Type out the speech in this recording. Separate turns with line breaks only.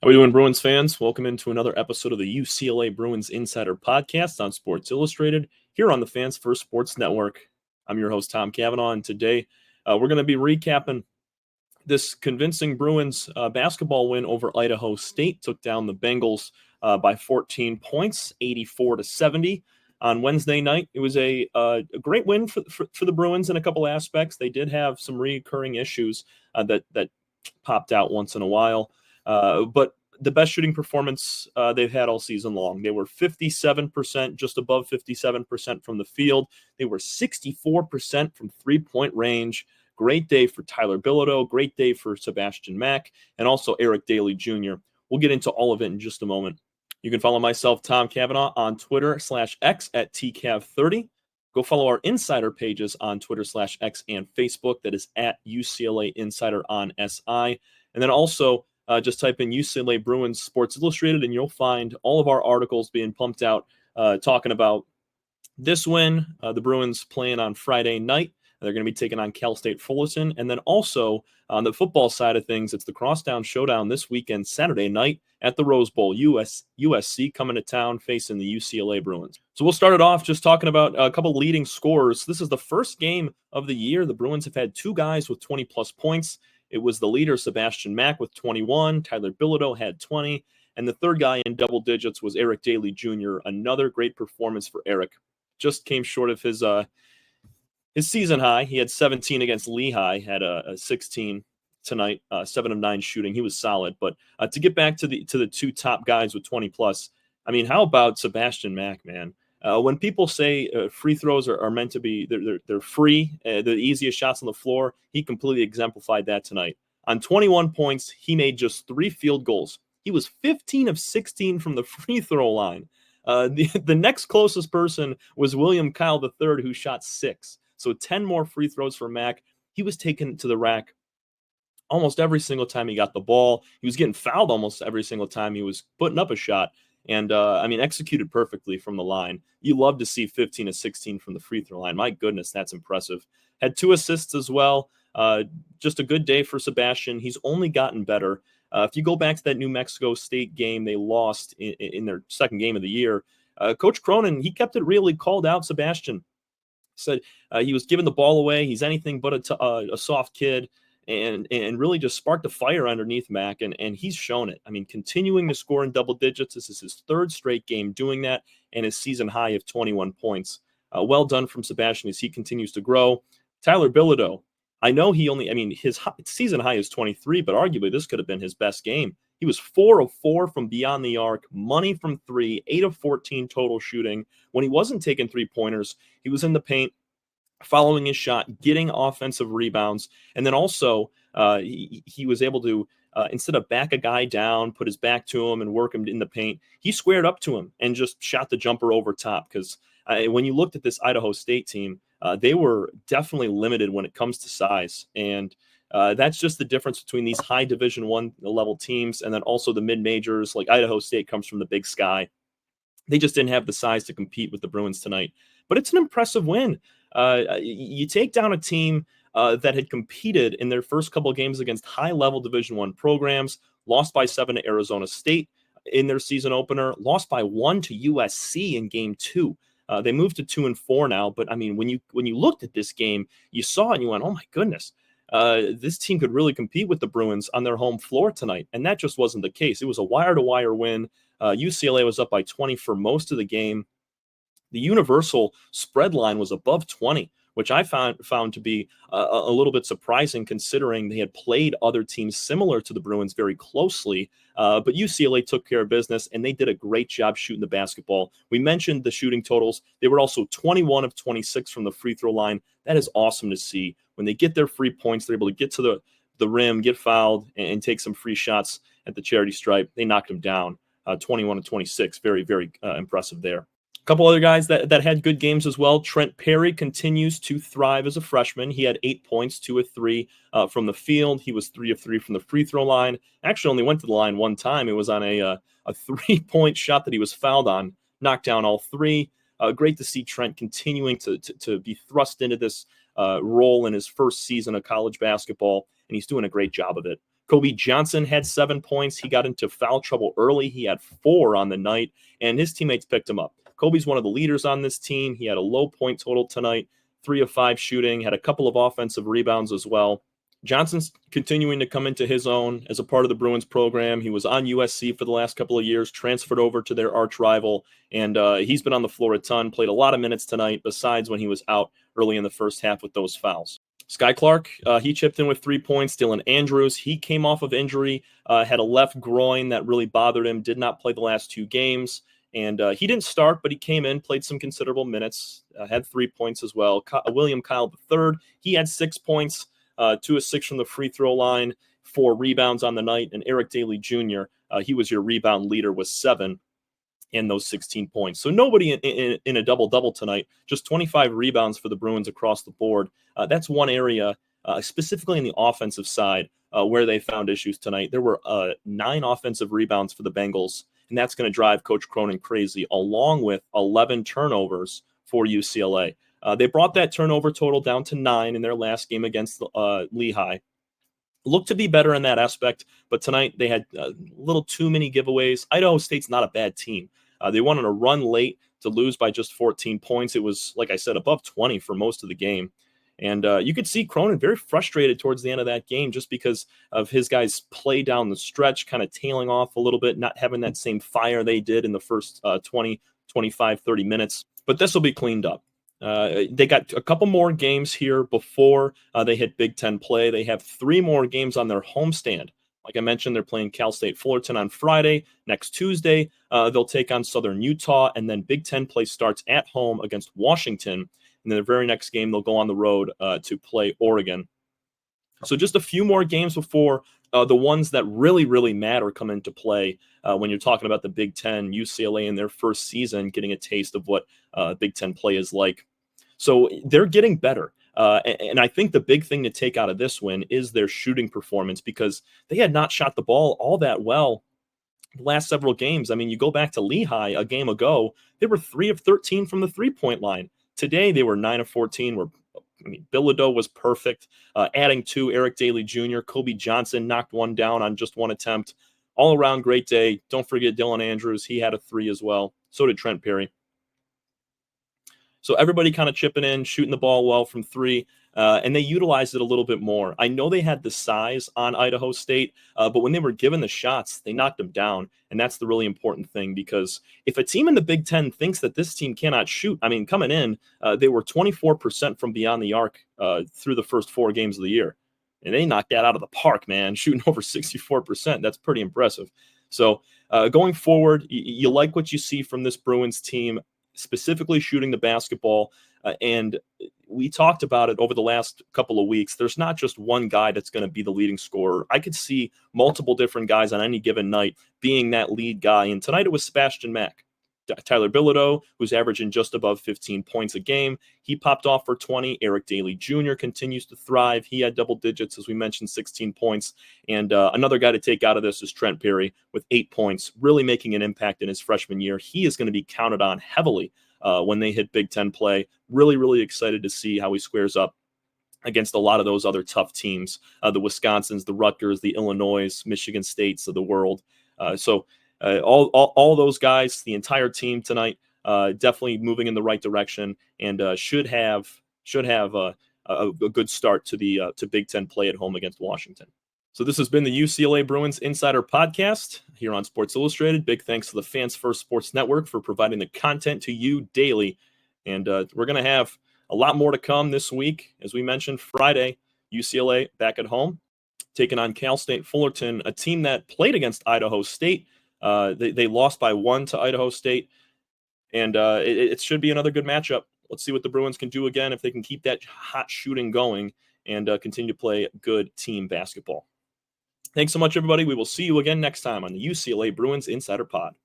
How are we doing, Bruins fans? Welcome into another episode of the UCLA Bruins Insider Podcast on Sports Illustrated here on the Fans First Sports Network. I'm your host, Tom Cavanaugh, and today we're going to be recapping this convincing Bruins basketball win over Idaho State. Took down the Bengals by 14 points, 84-70 on Wednesday night. It was a great win for the Bruins in a couple aspects. They did have some recurring issues that popped out once in a while. But the best shooting performance they've had all season long. They were 57%, just above 57% from the field. They were 64% from three-point range. Great day for Tyler Bilodeau. Great day for Sebastian Mack, and also Eric Daly Jr. We'll get into all of it in just a moment. You can follow myself, Tom Cavanaugh, on Twitter/X at TCav30. Go follow our insider pages on Twitter/X and Facebook. That is at UCLA Insider on SI. And then also, just type in UCLA Bruins Sports Illustrated, and you'll find all of our articles being pumped out talking about this win. The Bruins playing on Friday night. They're going to be taking on Cal State Fullerton. And then also on the football side of things, it's the Crosstown Showdown this weekend, Saturday night at the Rose Bowl. USC coming to town facing the UCLA Bruins. So we'll start it off just talking about a couple leading scorers. This is the first game of the year. The Bruins have had two guys with 20-plus points. It was the leader, Sebastian Mack, with 21. Tyler Bilodeau had 20. And the third guy in double digits was Eric Daly Jr. Another great performance for Eric. Just came short of his season high. He had 17 against Lehigh, had a 16 tonight, 7 of 9 shooting. He was solid. But to get back to the two top guys with 20-plus, I mean, how about Sebastian Mack, man? When people say free throws are meant to be, they're free, the easiest shots on the floor, he completely exemplified that tonight. On 21 points, he made just 3 field goals. He was 15 of 16 from the free throw line. The next closest person was William Kyle III, who shot 6. So 10 more free throws for Mack. He was taken to the rack almost every single time he got the ball. He was getting fouled almost every single time he was putting up a shot. And, executed perfectly from the line. You love to see 15 of 16 from the free throw line. My goodness, that's impressive. Had 2 assists as well. Just a good day for Sebastian. He's only gotten better. If you go back to that New Mexico State game they lost in their second game of the year, Coach Cronin, he kept it real. He called out Sebastian. Said he was giving the ball away. He's anything but a soft kid, and really just sparked a fire underneath Mack, and he's shown it. I mean, continuing to score in double digits. This is his 3rd straight game doing that, and his season high of 21 points. Well done from Sebastian as he continues to grow. Tyler Bilodeau, I know his season high is 23, but arguably this could have been his best game. He was 4 of 4 from beyond the arc, money from 3, 8 of 14 total shooting. When he wasn't taking 3-pointers, he was in the paint, following his shot, getting offensive rebounds. And then also he was able to, instead of back a guy down, put his back to him and work him in the paint, he squared up to him and just shot the jumper over top. Because when you looked at this Idaho State team, they were definitely limited when it comes to size. And that's just the difference between these high Division I level teams and then also the mid-majors. Like Idaho State comes from the Big Sky. They just didn't have the size to compete with the Bruins tonight. But it's an impressive win. You take down a team that had competed in their first couple of games against high-level Division I programs, lost by 7 to Arizona State in their season opener, lost by 1 to USC in Game 2. They moved to 2-4 now, but I mean, when you looked at this game, you saw it and you went, "Oh my goodness, this team could really compete with the Bruins on their home floor tonight." And that just wasn't the case. It was a wire-to-wire win. UCLA was up by 20 for most of the game. The universal spread line was above 20, which I found to be a little bit surprising considering they had played other teams similar to the Bruins very closely. But UCLA took care of business, and they did a great job shooting the basketball. We mentioned the shooting totals. They were also 21 of 26 from the free throw line. That is awesome to see. When they get their free points, they're able to get to the rim, get fouled, and take some free shots at the charity stripe. They knocked them down, 21 of 26. Very, very impressive there. A couple other guys that had good games as well. Trent Perry continues to thrive as a freshman. He had 8 points, 2 of 3 from the field. He was 3 of 3 from the free throw line. Actually only went to the line one time. It was on a 3-point shot that he was fouled on. Knocked down all 3. Great to see Trent continuing to be thrust into this role in his first season of college basketball, and he's doing a great job of it. Kobe Johnson had 7 points. He got into foul trouble early. He had 4 on the night, and his teammates picked him up. Kobe's one of the leaders on this team. He had a low point total tonight, 3 of 5 shooting, had a couple of offensive rebounds as well. Johnson's continuing to come into his own as a part of the Bruins program. He was on USC for the last couple of years, transferred over to their arch rival, and he's been on the floor a ton, played a lot of minutes tonight, besides when he was out early in the first half with those fouls. Sky Clark, he chipped in with 3 points. Dylan Andrews, he came off of injury, had a left groin that really bothered him, did not play the last 2 games. And he didn't start, but he came in, played some considerable minutes, had 3 points as well. William Kyle III, he had 6 points, 2 of 6 from the free throw line, 4 rebounds on the night. And Eric Daly Jr., he was your rebound leader with 7 in those 16 points. So nobody in a double-double tonight, just 25 rebounds for the Bruins across the board. That's one area, specifically in the offensive side, where they found issues tonight. There were 9 offensive rebounds for the Bengals, and that's going to drive Coach Cronin crazy, along with 11 turnovers for UCLA. They brought that turnover total down to 9 in their last game against Lehigh. Looked to be better in that aspect, but tonight they had a little too many giveaways. Idaho State's not a bad team. They went on a run late to lose by just 14 points. It was, like I said, above 20 for most of the game. And you could see Cronin very frustrated towards the end of that game just because of his guys' play down the stretch, kind of tailing off a little bit, not having that same fire they did in the first 20, 25, 30 minutes. But this will be cleaned up. They got a couple more games here before they hit Big Ten play. They have 3 more games on their homestand. Like I mentioned, they're playing Cal State Fullerton on Friday. Next Tuesday, they'll take on Southern Utah, and then Big Ten play starts at home against Washington. And then the very next game, they'll go on the road to play Oregon. So just a few more games before the ones that really, really matter come into play when you're talking about the Big Ten, UCLA in their first season, getting a taste of what Big Ten play is like. So they're getting better. And I think the big thing to take out of this win is their shooting performance, because they had not shot the ball all that well the last several games. I mean, you go back to Lehigh a game ago, they were 3 of 13 from the three-point line. Today, they were 9 of 14. Bilodeau was perfect. Adding 2, Eric Daly Jr., Kobe Johnson knocked 1 down on just 1 attempt. All around, great day. Don't forget Dylan Andrews. He had a 3 as well. So did Trent Perry. So everybody kind of chipping in, shooting the ball well from 3, and they utilized it a little bit more. I know they had the size on Idaho State, but when they were given the shots, they knocked them down, and that's the really important thing, because if a team in the Big Ten thinks that this team cannot shoot, I mean, coming in, they were 24% from beyond the arc through the first 4 games of the year, and they knocked that out of the park, man, shooting over 64%. That's pretty impressive. So going forward, you like what you see from this Bruins team, specifically shooting the basketball. And we talked about it over the last couple of weeks. There's not just one guy that's going to be the leading scorer. I could see multiple different guys on any given night being that lead guy. And tonight it was Sebastian Mack. Tyler Bilodeau, who's averaging just above 15 points a game, he popped off for 20. Eric Daly Jr. continues to thrive. He had double digits, as we mentioned, 16 points. And another guy to take out of this is Trent Perry with 8 points, really making an impact in his freshman year. He is going to be counted on heavily when they hit Big Ten play. Really, really excited to see how he squares up against a lot of those other tough teams, the Wisconsins, the Rutgers, the Illinois, Michigan States of the world. All those guys, the entire team tonight, definitely moving in the right direction, and should have a good start to Big Ten play at home against Washington. So this has been the UCLA Bruins Insider Podcast here on Sports Illustrated. Big thanks to the Fans First Sports Network for providing the content to you daily, and we're going to have a lot more to come this week. As we mentioned, Friday, UCLA back at home, taking on Cal State Fullerton, a team that played against Idaho State. They lost by 1 to Idaho State, and it should be another good matchup. Let's see what the Bruins can do again, if they can keep that hot shooting going and continue to play good team basketball. Thanks so much, everybody. We will see you again next time on the UCLA Bruins Insider Pod.